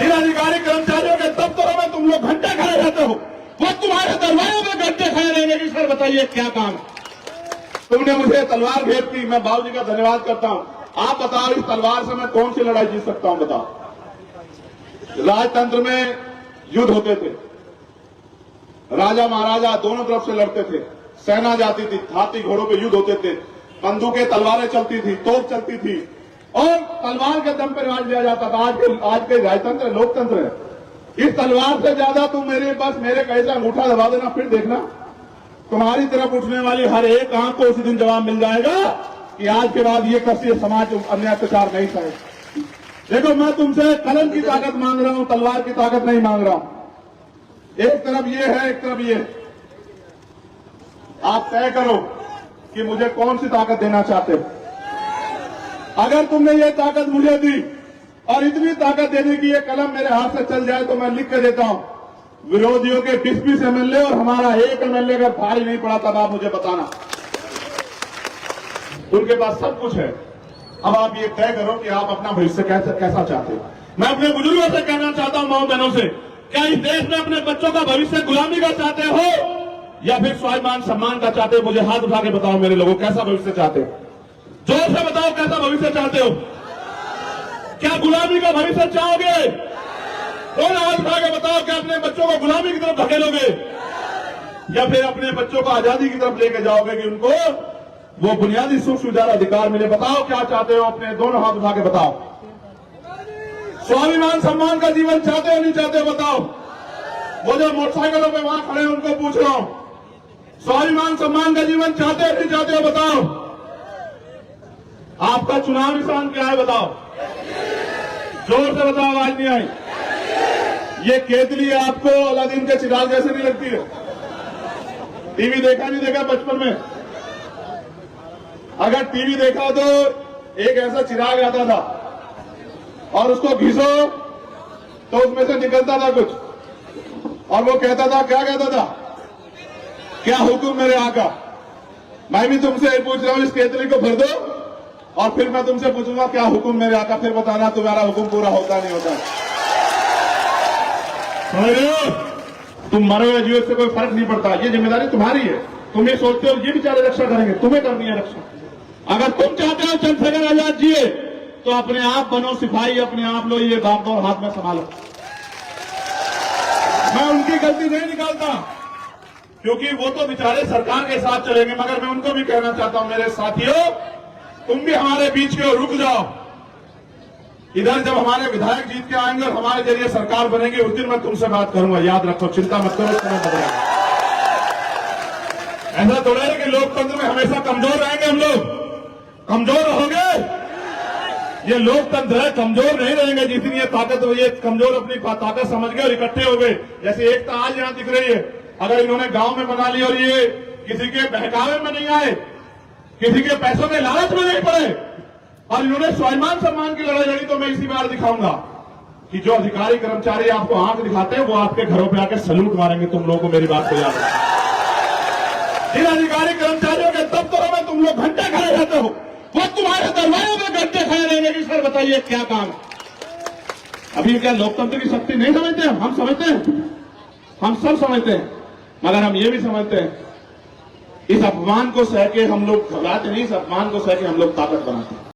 जिन अधिकारी कर्मचारियों के दफ्तरों में तुम लोग घंटे खड़े रहते हो, वो तुम्हारे दरवाजे में घंटे खड़े रहेंगे कि सर बताइए क्या काम है। तुमने मुझे तलवार भेंट की, मैं बाबूजी का धन्यवाद करता हूं। आप बताओ इस तलवार से मैं कौन सी लड़ाई जीत सकता हूं, बताओ। राजतंत्र में युद्ध होते थे, राजा महाराजा दोनों तरफ से लड़ते थे, सेना जाती थी, हाथी घोड़ों पे युद्ध होते थे, बंदूकें तलवारें चलती थी, तोप चलती थी और तलवार के दम पर रिवाज लिया जाता था। आज के राजतंत्र लोकतंत्र है। इस तलवार से ज्यादा तुम मेरे पास मेरे कैसा अंगूठा दबा देना, फिर देखना तुम्हारी तरफ उठने वाली हर एक आंख को उसी दिन जवाब मिल जाएगा कि आज के बाद ये कष्ट समाज अन्याय अत्याचार नहीं सहे। देखो, मैं तुमसे कलम की ताकत मांग रहा हूं, तलवार की ताकत नहीं मांग रहा हूं। एक तरफ ये है, एक तरफ ये। आप तय करो कि मुझे कौन सी ताकत देना चाहते हो। अगर तुमने ये ताकत मुझे दी और इतनी ताकत देने की ये कलम मेरे हाथ से चल जाए तो मैं लिख के देता हूं, विरोधियों के 20-20 एमएलए और हमारा एक एमएलए अगर भारी नहीं पड़ा तब आप मुझे बताना। उनके पास सब कुछ है। अब आप ये तय करो कि आप अपना भविष्य कैसा चाहते हो। मैं अपने बुजुर्गों से कहना चाहता हूं, माओ बहनों से, क्या इस देश में अपने बच्चों का भविष्य गुलामी का चाहते हो या फिर स्वाभिमान सम्मान का चाहते हो? मुझे हाथ उठा के बताओ मेरे लोगों, कैसा भविष्य चाहते हो? जोर से बताओ, कैसा भविष्य चाहते हो? क्या गुलामी का भविष्य चाहोगे? कौन हाथ उठा के बताओ, क्या अपने बच्चों को गुलामी की तरफ धकेलोगे या फिर अपने बच्चों को आजादी की तरफ लेके जाओगे कि उनको वो बुनियादी सुख सुविधा अधिकार मिले? बताओ क्या चाहते हो, अपने दोनों हाथ उठा के बताओ। स्वाभिमान सम्मान का जीवन चाहते हो नहीं चाहते हो बताओ। वो जो मोटरसाइकिलों पे वहां खड़े हैं उनको पूछ रहा हूं, स्वाभिमान सम्मान का जीवन चाहते हो नहीं चाहते हो बताओ। आपका चुनाव निशान क्या है बताओ, जोर से बताओ, आवाज नहीं आई। ये केतली आपको अलादीन के चिराग जैसे नहीं लगती है? टीवी देखा नहीं देखा बचपन में? अगर टीवी देखा तो एक ऐसा चिराग आता था और उसको घिसो तो उसमें से निकलता था कुछ और वो कहता था, क्या कहता था? क्या हुक्म मेरे आका। मैं भी तुमसे पूछ रहा हूं, इस केतली को भर दो और फिर मैं तुमसे पूछूंगा क्या हुक्म मेरे आका, फिर बताना तुम्हारा हुक्म पूरा होता नहीं होता। समझ रहे हो? तुम मरो या जियो से कोई फर्क नहीं पड़ता, ये जिम्मेदारी तुम्हारी है। तुम ये सोचते हो ये बेचारे रक्षा करेंगे, तुम्हें करनी है रक्षा। अगर तुम चाहते हो चंद्रशेखर आजाद जिए तो अपने आप बनो सिपाही, अपने आप लो ये बागडोर हाथ में संभालो। मैं उनकी गलती नहीं निकालता क्योंकि वो तो बेचारे सरकार के साथ चलेंगे, मगर मैं उनको भी कहना चाहता हूं, मेरे साथियों तुम भी हमारे बीच के रुक जाओ। इधर जब हमारे विधायक जीत के आएंगे और हमारे जरिए सरकार बनेगी, उस दिन मैं तुमसे बात करूंगा, याद रखो, चिंता मत करो, समय बदलेगा। ऐसा थोड़ा है कि लोकतंत्र में हमेशा कमजोर रहेंगे हम लोग। कमजोर रहोगे? ये लोकतंत्र है, कमजोर नहीं रहेंगे। जितनी ये ताकत हो, ये कमजोर अपनी ताकत समझ गए और इकट्ठे हो गए। जैसे एकता आज यहां दिख रही है, अगर इन्होंने गांव में बना ली और ये किसी के बहकावे में नहीं आए, किसी के पैसों के लालच में नहीं पड़े और इन्होंने स्वाभिमान सम्मान की लड़ाई लड़ी, तो मैं इसी बार दिखाऊंगा कि जो अधिकारी कर्मचारी आपको आंख दिखाते हैं वो आपके घरों पे आकर सलूट मारेंगे। तुम लोगों को मेरी बात को याद रखना। जिन अधिकारी कर्मचारियों के दफ्तरों में तुम लोग घंटे खड़े रहते हो, वो तुम्हारे दरवाजे में घंटे खड़े रहेंगे कि सर बताइए क्या काम है। अभी क्या लोकतंत्र की शक्ति नहीं समझते? हम समझते हैं, हम सब समझते हैं, मगर हम ये भी समझते हैं इस अपमान को सह के हम लोग घबराते नहीं, इस अपमान को सह के हम लोग ताकत बनाते हैं।